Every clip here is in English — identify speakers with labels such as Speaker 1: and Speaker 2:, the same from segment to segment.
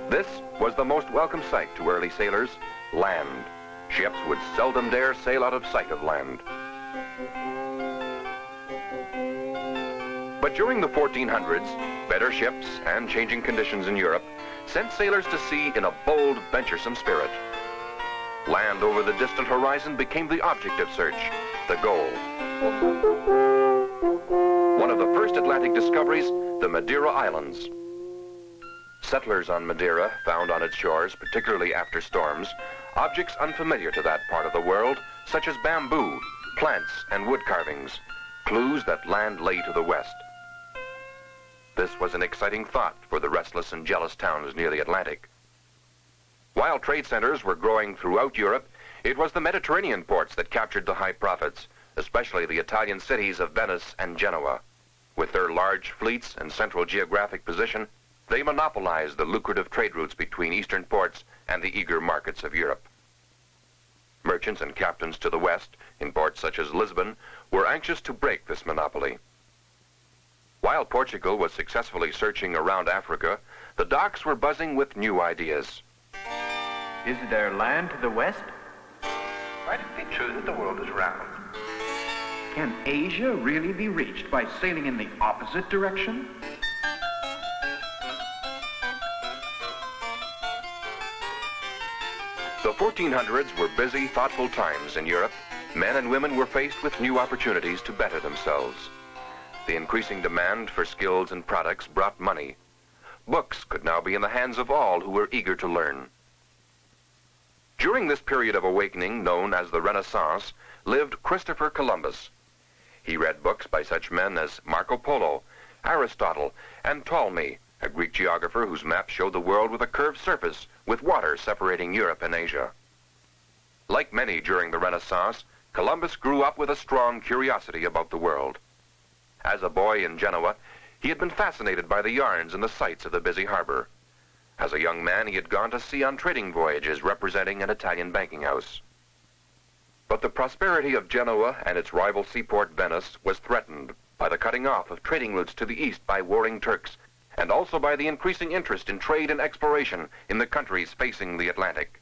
Speaker 1: This was the most welcome sight to early sailors, land. Ships would seldom dare sail out of sight of land. But during the 1400s, better ships and changing conditions in Europe sent sailors to sea in a bold, venturesome spirit. Land over the distant horizon became the object of search, the goal. One of the first Atlantic discoveries, the Madeira Islands. Settlers on Madeira found on its shores, particularly after storms, objects unfamiliar to that part of the world, such as bamboo, plants, and wood carvings, clues that land lay to the west. This was an exciting thought for the restless and jealous towns near the Atlantic. While trade centers were growing throughout Europe, it was the Mediterranean ports that captured the high profits, especially the Italian cities of Venice and Genoa. With their large fleets and central geographic position, they monopolized the lucrative trade routes between eastern ports and the eager markets of Europe. Merchants and captains to the west, in ports such as Lisbon, were anxious to break this monopoly. While Portugal was successfully searching around Africa, the docks were buzzing with new ideas.
Speaker 2: Is there land to the west?
Speaker 3: Might it be true that the world is round?
Speaker 2: Can Asia really be reached by sailing in the opposite direction?
Speaker 1: The 1400s were busy, thoughtful times in Europe. Men and women were faced with new opportunities to better themselves. The increasing demand for skills and products brought money. Books could now be in the hands of all who were eager to learn. During this period of awakening, known as the Renaissance, lived Christopher Columbus. He read books by such men as Marco Polo, Aristotle, and Ptolemy, a Greek geographer whose map showed the world with a curved surface, with water separating Europe and Asia. Like many during the Renaissance, Columbus grew up with a strong curiosity about the world. As a boy in Genoa, he had been fascinated by the yarns and the sights of the busy harbor. As a young man, he had gone to sea on trading voyages representing an Italian banking house. But the prosperity of Genoa and its rival seaport Venice was threatened by the cutting off of trading routes to the east by warring Turks, and also by the increasing interest in trade and exploration in the countries facing the Atlantic.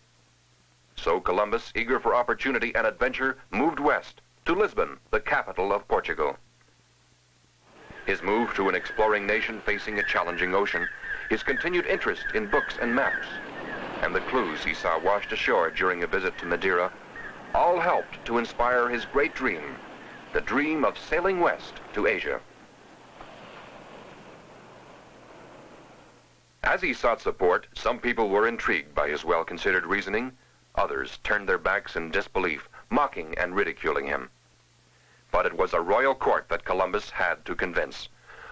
Speaker 1: So Columbus, eager for opportunity and adventure, moved west to Lisbon, the capital of Portugal. His move to an exploring nation facing a challenging ocean, his continued interest in books and maps, and the clues he saw washed ashore during a visit to Madeira, all helped to inspire his great dream, the dream of sailing west to Asia. As he sought support, some people were intrigued by his well-considered reasoning. Others turned their backs in disbelief, mocking and ridiculing him. But it was a royal court that Columbus had to convince.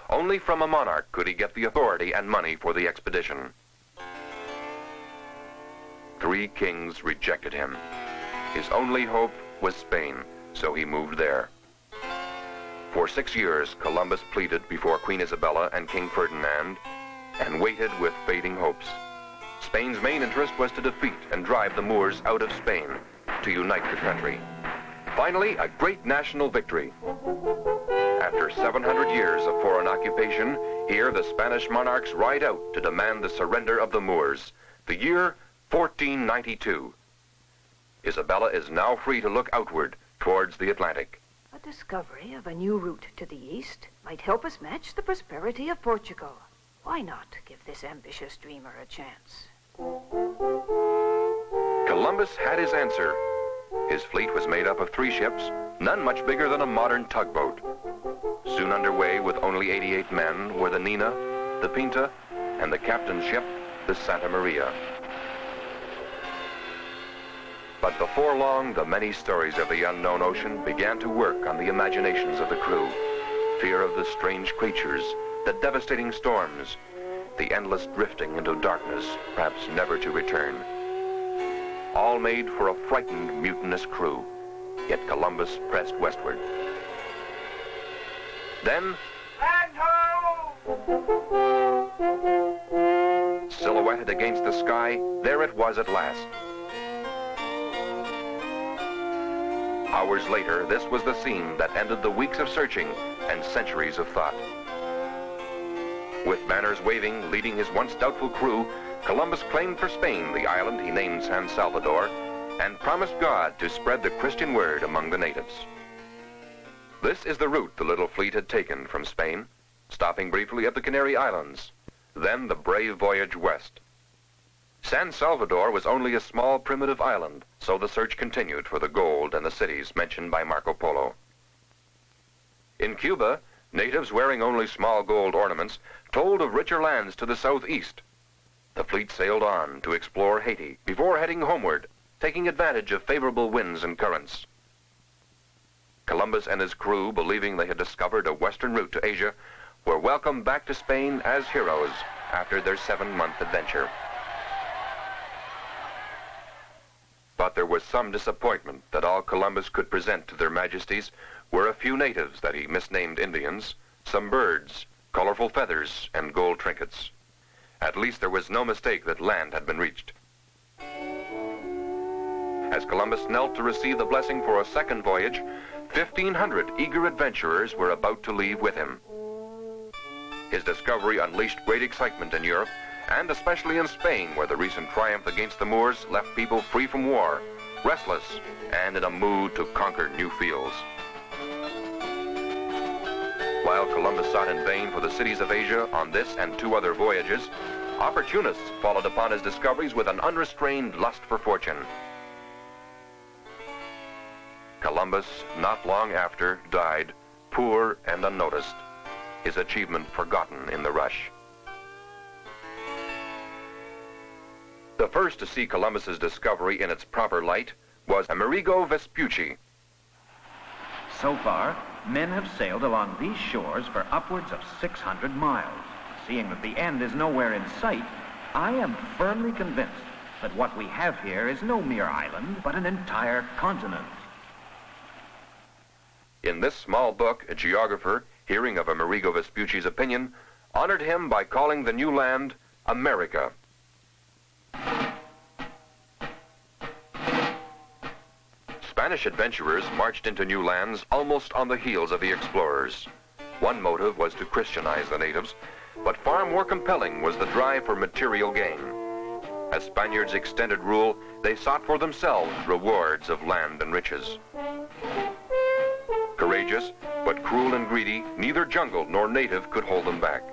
Speaker 1: Only from a monarch could he get the authority and money for the expedition. 3 kings rejected him. His only hope was Spain, so he moved there. For 6 years, Columbus pleaded before Queen Isabella and King Ferdinand, and waited with fading hopes. Spain's main interest was to defeat and drive the Moors out of Spain, to unite the country. Finally, a great national victory. After 700 years of foreign occupation, here the Spanish monarchs ride out to demand the surrender of the Moors, the year 1492. Isabella is now free to look outward towards the Atlantic.
Speaker 4: A discovery of a new route to the east might help us match the prosperity of Portugal. Why not give this ambitious dreamer a chance?
Speaker 1: Columbus had his answer. His fleet was made up of 3 ships, none much bigger than a modern tugboat. Soon underway with only 88 men were the Nina, the Pinta, and the captain's ship, the Santa Maria. But before long, the many stories of the unknown ocean began to work on the imaginations of the crew. Fear of the strange creatures, the devastating storms, the endless drifting into darkness, perhaps never to return. All made for a frightened, mutinous crew. Yet Columbus pressed westward. Then,
Speaker 3: Land ho!
Speaker 1: silhouetted against the sky, there it was at last. Hours later, this was the scene that ended the weeks of searching and centuries of thought. With banners waving, leading his once doubtful crew, Columbus claimed for Spain the island he named San Salvador and promised God to spread the Christian word among the natives. This is the route the little fleet had taken from Spain, stopping briefly at the Canary Islands, then the brave voyage west. San Salvador was only a small primitive island, so the search continued for the gold and the cities mentioned by Marco Polo. In Cuba, natives wearing only small gold ornaments told of richer lands to the southeast. The fleet sailed on to explore Haiti before heading homeward, taking advantage of favorable winds and currents. Columbus and his crew, believing they had discovered a western route to Asia, were welcomed back to Spain as heroes after their 7-month adventure. But there was some disappointment that all Columbus could present to their majesties were a few natives that he misnamed Indians, some birds, colorful feathers, and gold trinkets. At least there was no mistake that land had been reached. As Columbus knelt to receive the blessing for a second voyage, 1,500 eager adventurers were about to leave with him. His discovery unleashed great excitement in Europe, and especially in Spain, where the recent triumph against the Moors left people free from war, restless, and in a mood to conquer new fields. While Columbus sought in vain for the cities of Asia on this and 2 other voyages, opportunists followed upon his discoveries with an unrestrained lust for fortune. Columbus, not long after, died, poor and unnoticed, his achievement forgotten in the rush. The first to see Columbus's discovery in its proper light was Amerigo Vespucci.
Speaker 2: So far, men have sailed along these shores for upwards of 600 miles. Seeing that the end is nowhere in sight, I am firmly convinced that what we have here is no mere island, but an entire continent.
Speaker 1: In this small book, a geographer, hearing of Amerigo Vespucci's opinion, honored him by calling the new land America. Spanish adventurers marched into new lands almost on the heels of the explorers. One motive was to Christianize the natives, but far more compelling was the drive for material gain. As Spaniards extended rule, they sought for themselves rewards of land and riches. Courageous, but cruel and greedy, neither jungle nor native could hold them back.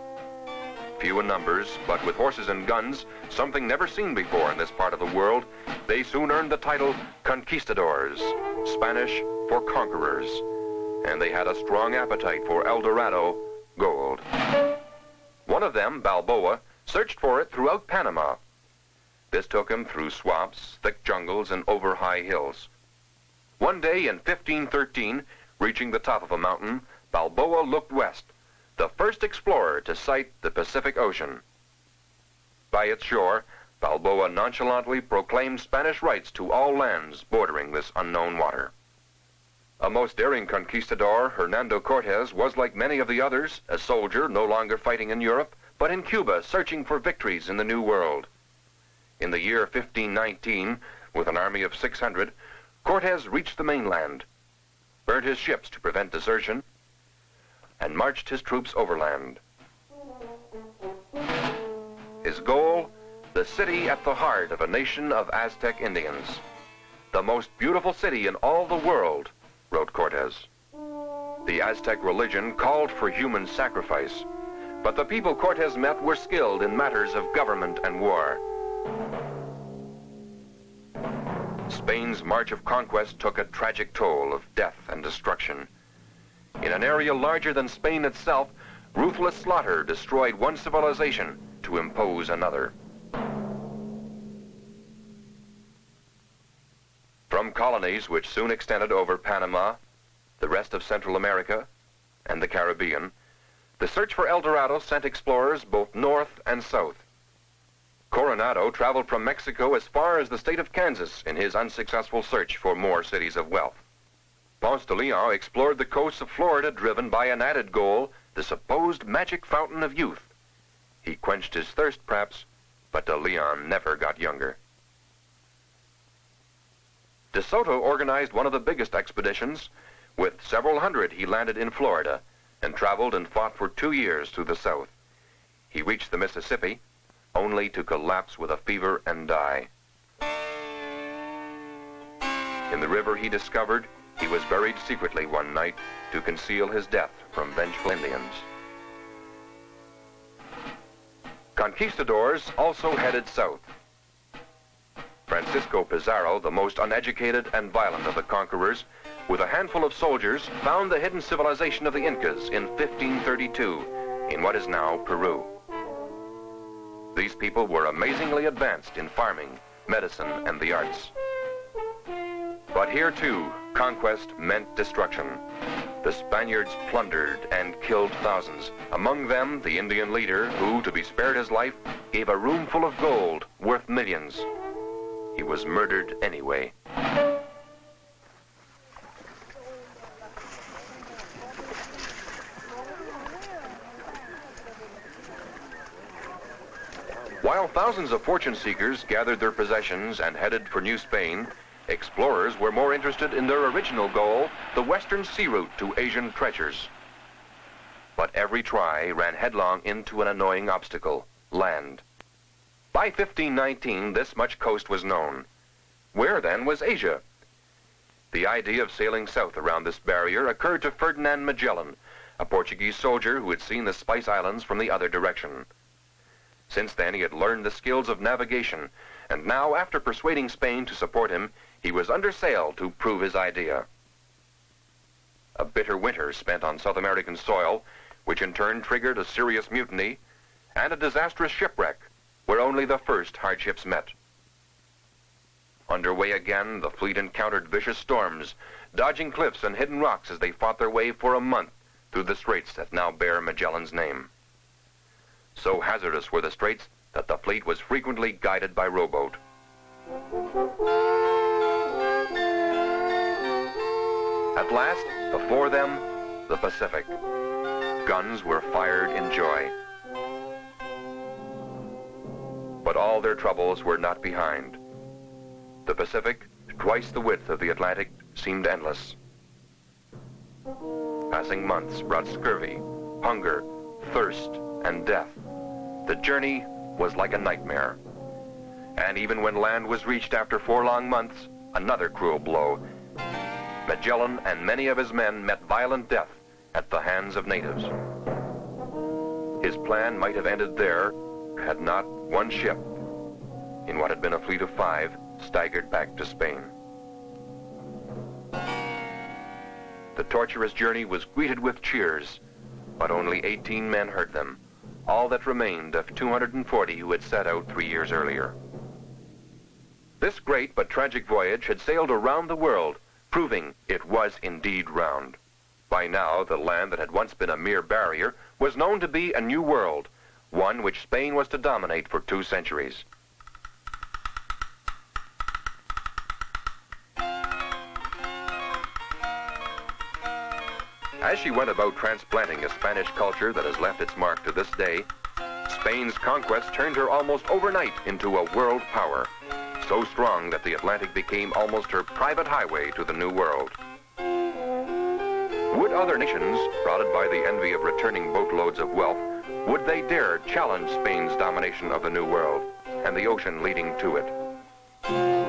Speaker 1: Few in numbers, but with horses and guns, something never seen before in this part of the world, they soon earned the title conquistadors, Spanish for conquerors, and they had a strong appetite for El Dorado, gold. One of them, Balboa, searched for it throughout Panama. This took him through swamps, thick jungles, and over high hills. One day in 1513, reaching the top of a mountain, Balboa looked west, the first explorer to sight the Pacific Ocean. By its shore, Balboa nonchalantly proclaimed Spanish rights to all lands bordering this unknown water. A most daring conquistador, Hernando Cortez was, like many of the others, a soldier no longer fighting in Europe, but in Cuba searching for victories in the New World. In the year 1519, with an army of 600, Cortez reached the mainland, burnt his ships to prevent desertion, and marched his troops overland. His goal, the city at the heart of a nation of Aztec Indians. The most beautiful city in all the world, wrote Cortez. The Aztec religion called for human sacrifice, but the people Cortez met were skilled in matters of government and war. Spain's march of conquest took a tragic toll of death and destruction. In an area larger than Spain itself, ruthless slaughter destroyed one civilization to impose another. From colonies which soon extended over Panama, the rest of Central America, and the Caribbean, the search for El Dorado sent explorers both north and south. Coronado traveled from Mexico as far as the state of Kansas in his unsuccessful search for more cities of wealth. Ponce de Leon explored the coasts of Florida driven by an added goal, the supposed magic fountain of youth. He quenched his thirst, perhaps, but de Leon never got younger. De Soto organized one of the biggest expeditions. With several hundred, he landed in Florida and traveled and fought for 2 years through the south. he reached the Mississippi, only to collapse with a fever and die. In the river he discovered, he was buried secretly one night to conceal his death from vengeful Indians. Conquistadors also headed south. Francisco Pizarro, the most uneducated and violent of the conquerors, with a handful of soldiers, found the hidden civilization of the Incas in 1532 in what is now Peru. These people were amazingly advanced in farming, medicine, and the arts. But here, too, conquest meant destruction. The Spaniards plundered and killed thousands, among them the Indian leader who, to be spared his life, gave a room full of gold worth millions. He was murdered anyway. While thousands of fortune seekers gathered their possessions and headed for New Spain, explorers were more interested in their original goal, the western sea route to Asian treasures. But every try ran headlong into an annoying obstacle: land. By 1519, this much coast was known. Where, then, was Asia? The idea of sailing south around this barrier occurred to Ferdinand Magellan, a Portuguese soldier who had seen the Spice Islands from the other direction. Since then, he had learned the skills of navigation, and now, after persuading Spain to support him, he was under sail to prove his idea. A bitter winter spent on South American soil, which in turn triggered a serious mutiny, and a disastrous shipwreck, where only the first hardships met. Underway again, the fleet encountered vicious storms, dodging cliffs and hidden rocks as they fought their way for a month through the straits that now bear Magellan's name. So hazardous were the straits that the fleet was frequently guided by rowboat. At last, before them, the Pacific. Guns were fired in joy. But all their troubles were not behind. The Pacific, twice the width of the Atlantic, seemed endless. Passing months brought scurvy, hunger, thirst, and death. The journey was like a nightmare. And even when land was reached after 4 long months, another cruel blow. Magellan and many of his men met violent death at the hands of natives. His plan might have ended there had not one ship, in what had been a fleet of 5, staggered back to Spain. The torturous journey was greeted with cheers, but only 18 men heard them, all that remained of 240 who had set out 3 years earlier. This great but tragic voyage had sailed around the world, proving it was indeed round. By now, the land that had once been a mere barrier was known to be a new world, one which Spain was to dominate for 2 centuries. As she went about transplanting a Spanish culture that has left its mark to this day, Spain's conquest turned her almost overnight into a world power, so strong that the Atlantic became almost her private highway to the New World. Would other nations, prodded by the envy of returning boatloads of wealth, would they dare challenge Spain's domination of the New World and the ocean leading to it?